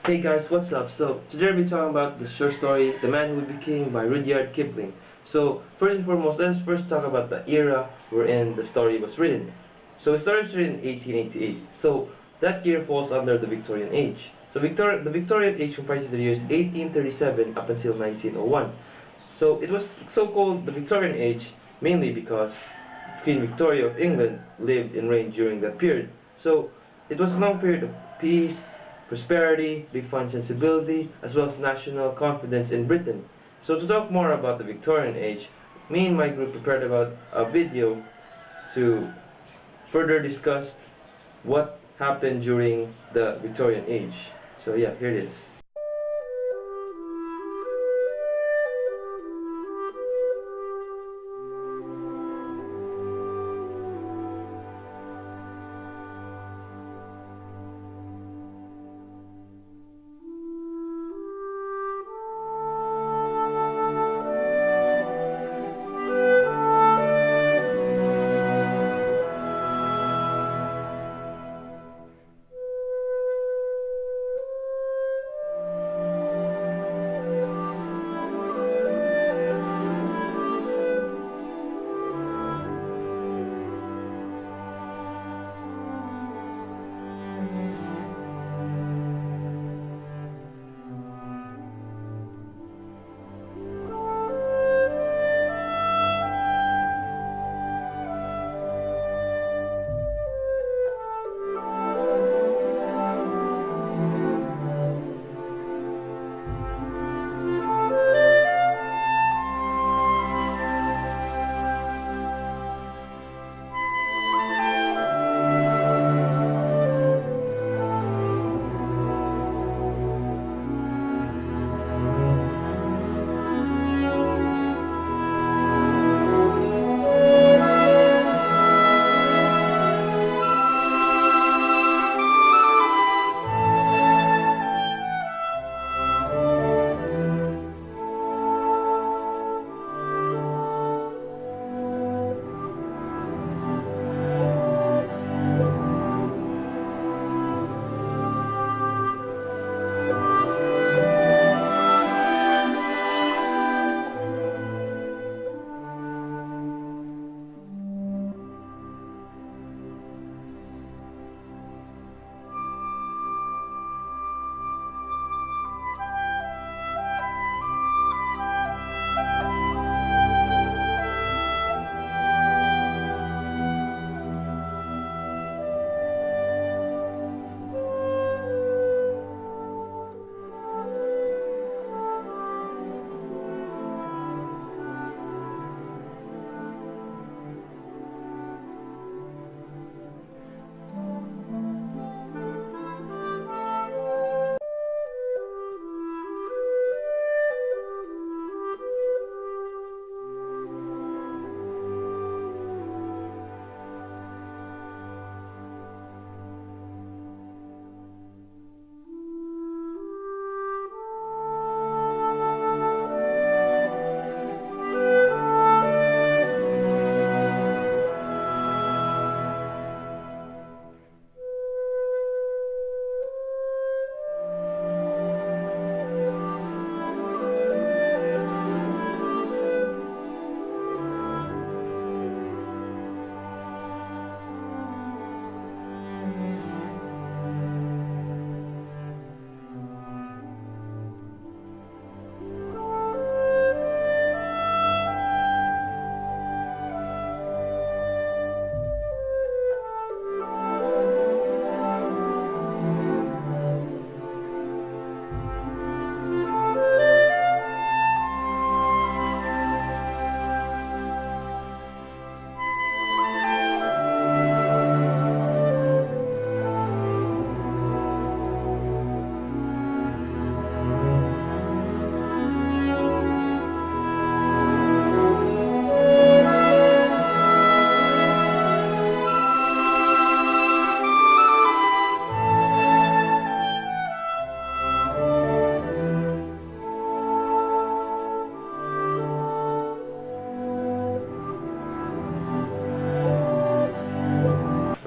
Hey guys, what's up? So, today we'll be talking about the short story The Man Who Would Be King by Rudyard Kipling. So, first and foremost, let's first talk about the era wherein the story was written. So, the story was written in 1888. So, that year falls under the Victorian Age. So, the Victorian Age comprises the years 1837 up until 1901. So, it was so-called the Victorian Age mainly because Queen Victoria of England lived and reigned during that period. So, it was a long period of peace, prosperity, refined sensibility, as well as national confidence in Britain. So to talk more about the Victorian age, me and my group prepared about a video to further discuss what happened during the Victorian age. So yeah, here it is.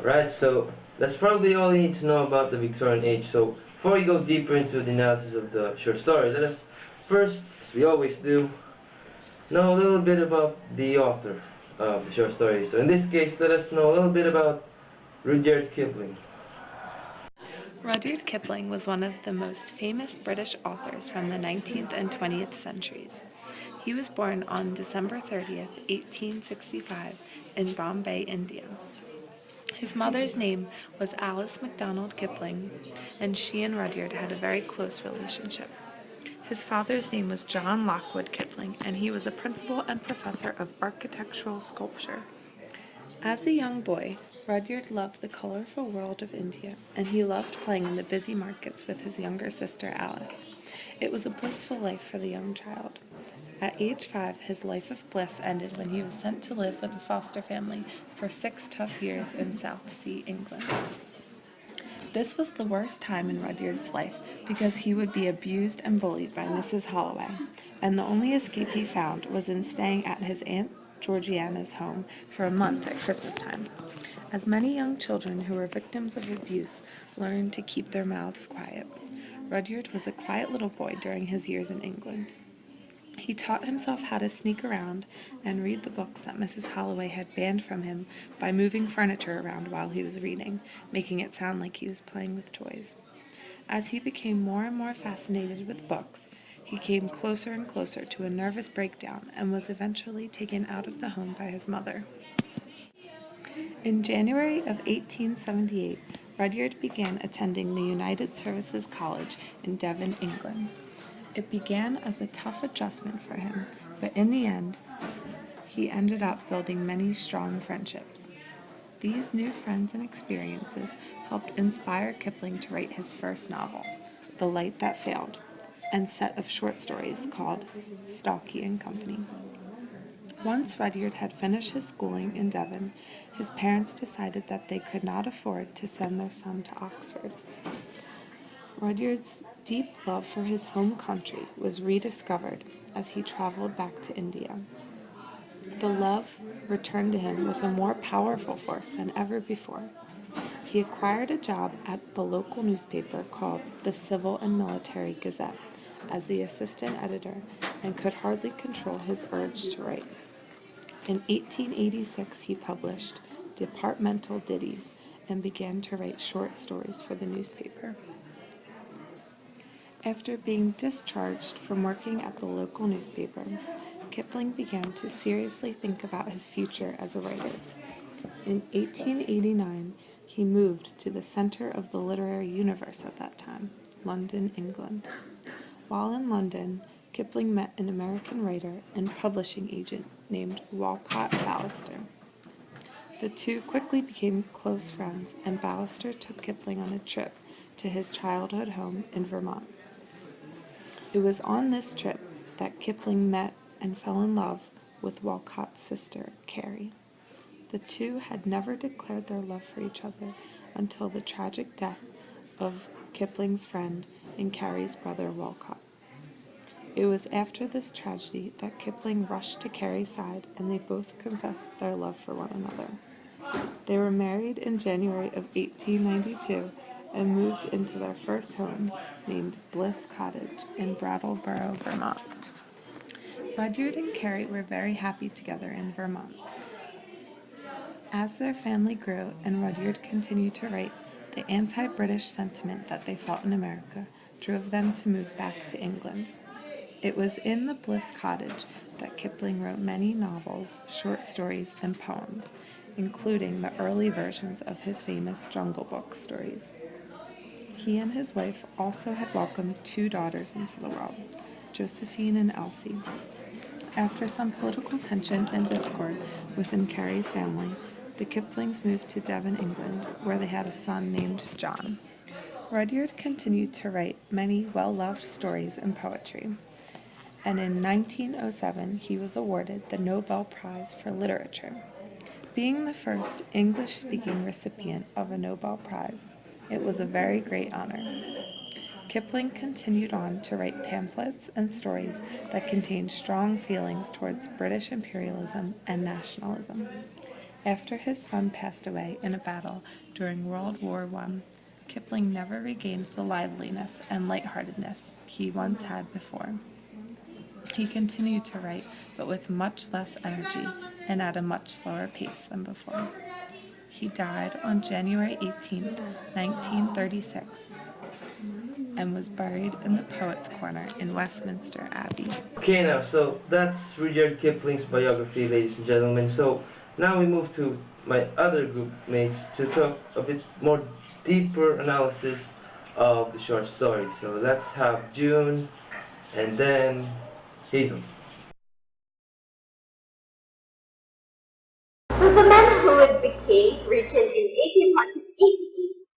Right, so that's probably all you need to know about the Victorian age. So before we go deeper into the analysis of the short story, let us first, as we always do, know a little bit about the author of the short story. So in this case, let us know a little bit about Rudyard Kipling. Rudyard Kipling was one of the most famous British authors from the 19th and 20th centuries. He was born on December 30th, 1865, in Bombay, India. His mother's name was Alice MacDonald Kipling, and she and Rudyard had a very close relationship. His father's name was John Lockwood Kipling, and he was a principal and professor of architectural sculpture. As a young boy, Rudyard loved the colorful world of India, and he loved playing in the busy markets with his younger sister Alice. It was a blissful life for the young child. At age 5, his life of bliss ended when he was sent to live with a foster family for 6 tough years in South Sea, England. This was the worst time in Rudyard's life because he would be abused and bullied by Mrs. Holloway, and the only escape he found was in staying at his Aunt Georgiana's home for a month at Christmas time. As many young children who were victims of abuse learned to keep their mouths quiet, Rudyard was a quiet little boy during his years in England. He taught himself how to sneak around and read the books that Mrs. Holloway had banned from him by moving furniture around while he was reading, making it sound like he was playing with toys. As he became more and more fascinated with books, he came closer and closer to a nervous breakdown and was eventually taken out of the home by his mother. In January of 1878, Rudyard began attending the United Services College in Devon, England. It began as a tough adjustment for him, but in the end, he ended up building many strong friendships. These new friends and experiences helped inspire Kipling to write his first novel, The Light That Failed, and set of short stories called Stalky and Company. Once Rudyard had finished his schooling in Devon, his parents decided that they could not afford to send their son to Oxford. Rudyard's deep love for his home country was rediscovered as he traveled back to India. The love returned to him with a more powerful force than ever before. He acquired a job at the local newspaper called the Civil and Military Gazette as the assistant editor and could hardly control his urge to write. In 1886, he published Departmental Ditties and began to write short stories for the newspaper. After being discharged from working at the local newspaper, Kipling began to seriously think about his future as a writer. In 1889, he moved to the center of the literary universe at that time, London, England. While in London, Kipling met an American writer and publishing agent named Walcott Ballister. The two quickly became close friends, and Ballister took Kipling on a trip to his childhood home in Vermont. It was on this trip that Kipling met and fell in love with Walcott's sister, Carrie. The two had never declared their love for each other until the tragic death of Kipling's friend and Carrie's brother, Walcott. It was after this tragedy that Kipling rushed to Carrie's side and they both confessed their love for one another. They were married in January of 1892 and moved into their first home, named Bliss Cottage in Brattleboro, Vermont. Rudyard and Carrie were very happy together in Vermont. As their family grew and Rudyard continued to write, the anti-British sentiment that they felt in America drove them to move back to England. It was in the Bliss Cottage that Kipling wrote many novels, short stories, and poems, including the early versions of his famous Jungle Book stories. He and his wife also had welcomed 2 daughters into the world, Josephine and Elsie. After some political tension and discord within Carrie's family, the Kiplings moved to Devon, England, where they had a son named John. Rudyard continued to write many well-loved stories and poetry, and in 1907 he was awarded the Nobel Prize for Literature. Being the first English-speaking recipient of a Nobel Prize, it was a very great honor. Kipling continued on to write pamphlets and stories that contained strong feelings towards British imperialism and nationalism. After his son passed away in a battle during World War I, Kipling never regained the liveliness and lightheartedness he once had before. He continued to write, but with much less energy and at a much slower pace than before. He died on January 18, 1936, and was buried in the Poets' Corner in Westminster Abbey. Okay, now, so that's Rudyard Kipling's biography, ladies and gentlemen. So now we move to my other group mates to talk a bit more deeper analysis of the short story. So let's have June and then Hazel. So The Man Who Would Be King, written in 1888,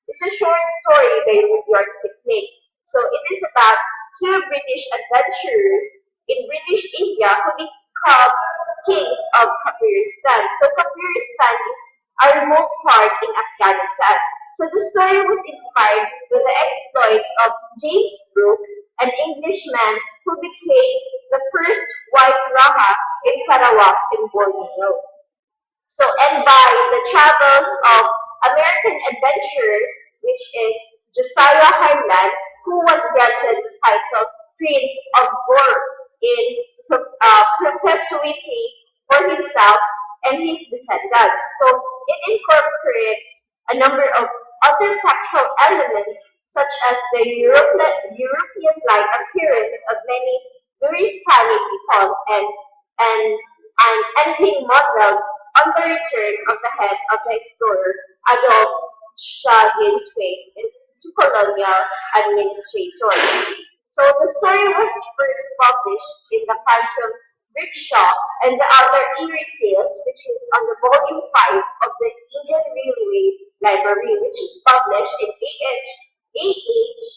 is a short story by Rudyard Kipling. So it is about two British adventurers in British India who become kings of Kafiristan. So Kafiristan is a remote part in Afghanistan. So the story was inspired by the exploits of James Brooke, an Englishman who became the first white Raja in Sarawak in Borneo. So, and by the travels of American adventurer, which is Josiah Harlan, who was granted the title Prince of Gore in perpetuity for himself and his descendants. So, it incorporates a number of other factual elements, such as the European-like appearance of many Nuristani people and an ending modeled on the return of the head of the explorer, Adolf Shagin-Twig, to colonial administrators. So the story was first published in the Phantom Rickshaw and the Other Eerie Tales, which is on the volume 5 of the Indian Railway Library, which is published in A.H.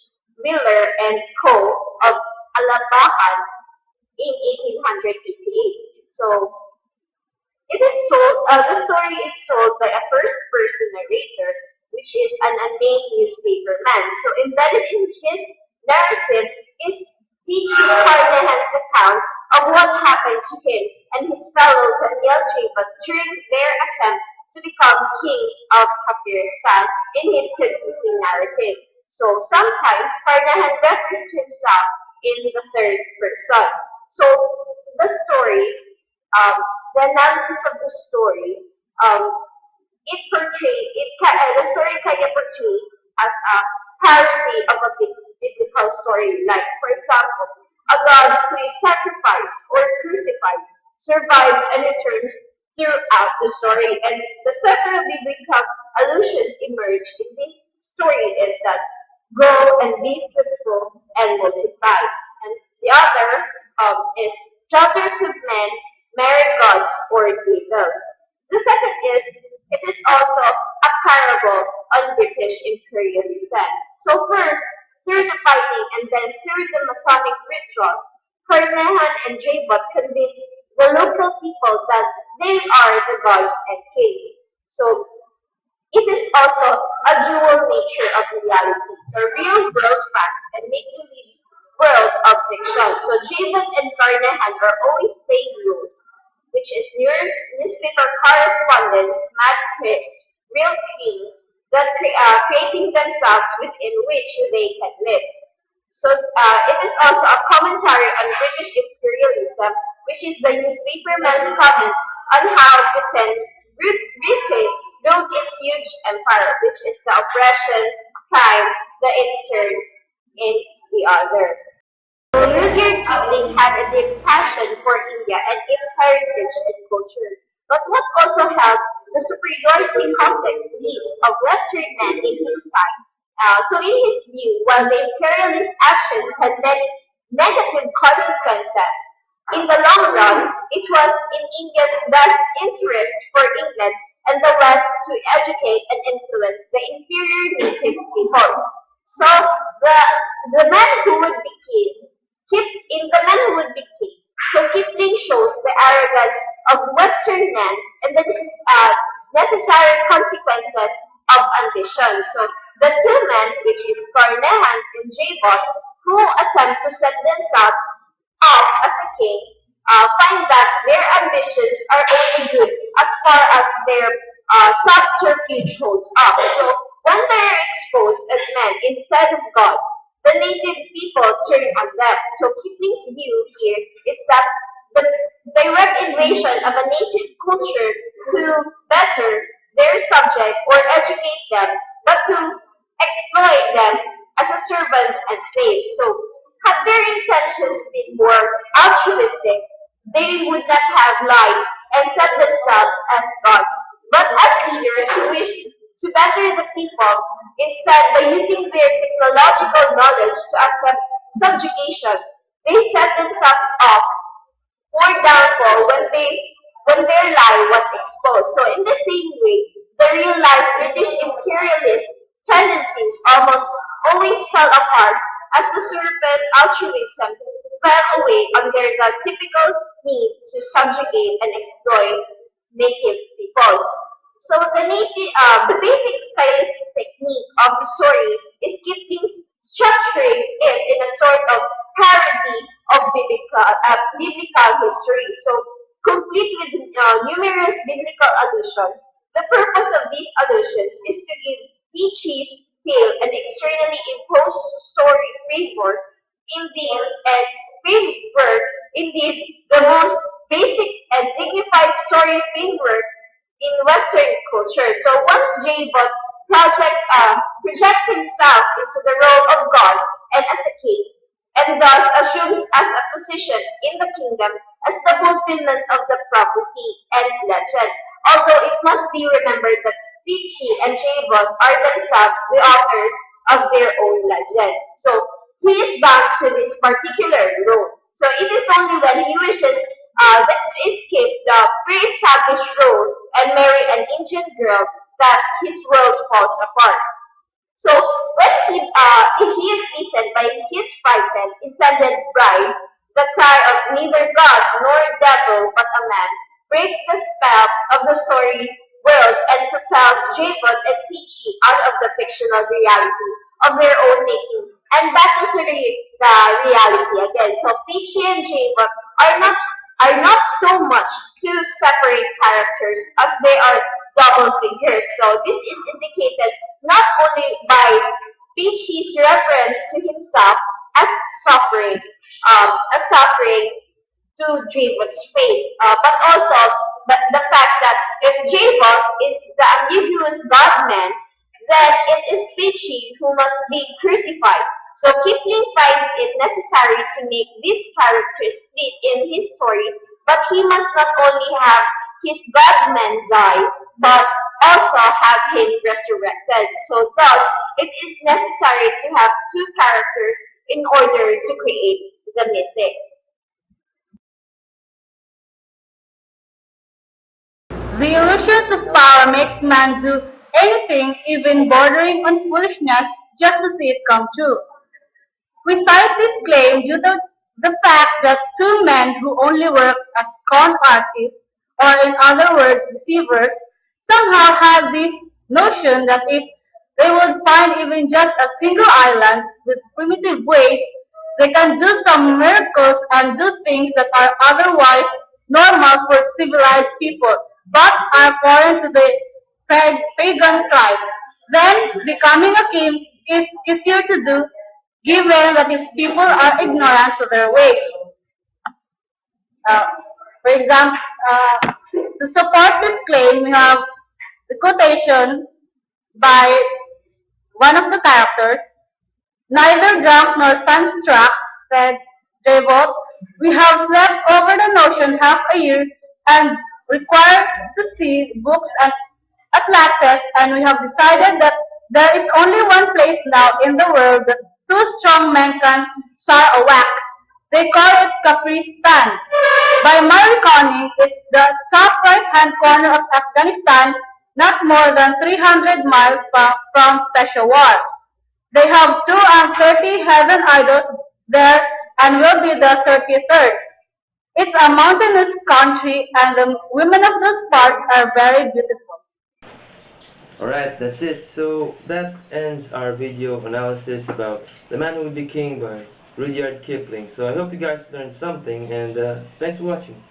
Miller and Co. of Alabahan in 1888. So it is sold. The story is told by a first-person narrator, which is an unnamed newspaper man. So embedded in his narrative is P.G. Carnahan's account of what happened to him and his fellow Daniel Jabat during their attempt to become kings of Kafiristan in his confusing narrative. So sometimes Carnahan refers to himself in the third person. So the story, the analysis of the story, the story kind of portrays as a parody of a biblical story. Like, for example, a God who is sacrificed or crucified survives and returns throughout the story. And the several biblical allusions emerge in this story is that go and be fruitful and multiply. And the other is daughters of men marry gods or devils. The second is it is also a parable on British imperialism. So first, through the fighting and then through the Masonic rituals, Carnahan and Jabot convince the local people that they are the gods and kings. So it is also a dual nature of reality. So real world facts and make-believe world of fiction. So Jabot and Carnahan are always playing rules, which is newspaper correspondents, mad priests, real kings that creating themselves within which they can live. So it is also a commentary on British imperialism, which is the newspaperman's comments on how Britain ruled its huge empire, which is the oppression, crime, the Eastern in the other. Rudyard Kipling had a deep passion for India and its heritage and culture, but what also held the superiority complex beliefs of Western men in his time. So in his view, while the imperialist actions had many negative consequences, in the long run, it was in India's best interest for England and the West to educate and influence the inferior native peoples. So the man who would be king, in The Man Who Would Be King, so Kipling shows the arrogance of Western men and the necessary consequences of ambition. So the two men, which is Carnahan and Jabot, who attempt to set themselves up as a kings, find that their ambitions are only good as far as their subterfuge holds up. So When they are exposed as men instead of gods, the native people turn on them. So Kipling's view here is that the direct invasion of a native culture to better their subject or educate them, but to exploit them as a servants and slaves. So had their intentions been more altruistic, they would not have lied and set themselves as gods, but as leaders who wished to better the people, instead by using their technological knowledge to attempt subjugation, they set themselves up for downfall when their lie was exposed. So in the same way, the real life British imperialist tendencies almost always fell apart as the surface altruism fell away under the typical need to subjugate and exploit native peoples. So the basic stylistic technique of the story is keeping structuring it in a sort of parody of biblical history. So complete with numerous biblical allusions. The purpose of these allusions is to give Peachy's tale an externally imposed story framework, indeed, and framework, indeed, the most basic and dignified story framework in Western culture. So once Jabot projects himself into the role of God and as a king, and thus assumes as a position in the kingdom as the fulfillment of the prophecy and legend. Although it must be remembered that Peachy and Jabot are themselves the authors of their own legend. So he is bound to this particular role. So it is only when he wishes to escape the pre-established role and marry an Indian girl that his world falls apart. So when if he is beaten by his frightened intended bride, the cry of neither God nor devil but a man breaks the spell of the story world and propels Jabot and Peachy out of the fictional reality of their own making and back into the reality again. So Peachy and Jabot are not so much two separate characters as they are double figures. So this is indicated not only by Peachy's reference to himself as suffering to Jabot's fate, but also the fact that if Jabot is the ambiguous God-man, then it is Peachy who must be crucified. So Kipling finds it necessary to make these characters split in his story, but he must not only have his God-man die, but also have him resurrected. So thus, it is necessary to have two characters in order to create the mythic. The illusions of power makes man do anything, even bordering on foolishness, just to see it come true. We cite this claim due to the fact that two men who only work as con artists, or in other words, deceivers, somehow have this notion that if they would find even just a single island with primitive ways, they can do some miracles and do things that are otherwise normal for civilized people, but are foreign to the pagan tribes. Then, becoming a king is easier to do, given that his people are ignorant to their ways. Uh, for example, to support this claim, we have the quotation by one of the characters. Neither drunk nor sunstruck, said Jabot. We have slept over the notion half a year and required to see books and atlases, and we have decided that there is only one place now in the world that two strong men can soar a whack. They call it Capristan. By my reckoning, it's the top right-hand corner of Afghanistan, not more than 300 miles from Peshawar. They have 230 heathen idols there and will be the 33rd. It's a mountainous country and the women of those parts are very beautiful. Alright, that's it. So that ends our video of analysis about The Man Who Would Be King by Rudyard Kipling. So I hope you guys learned something, and thanks for watching.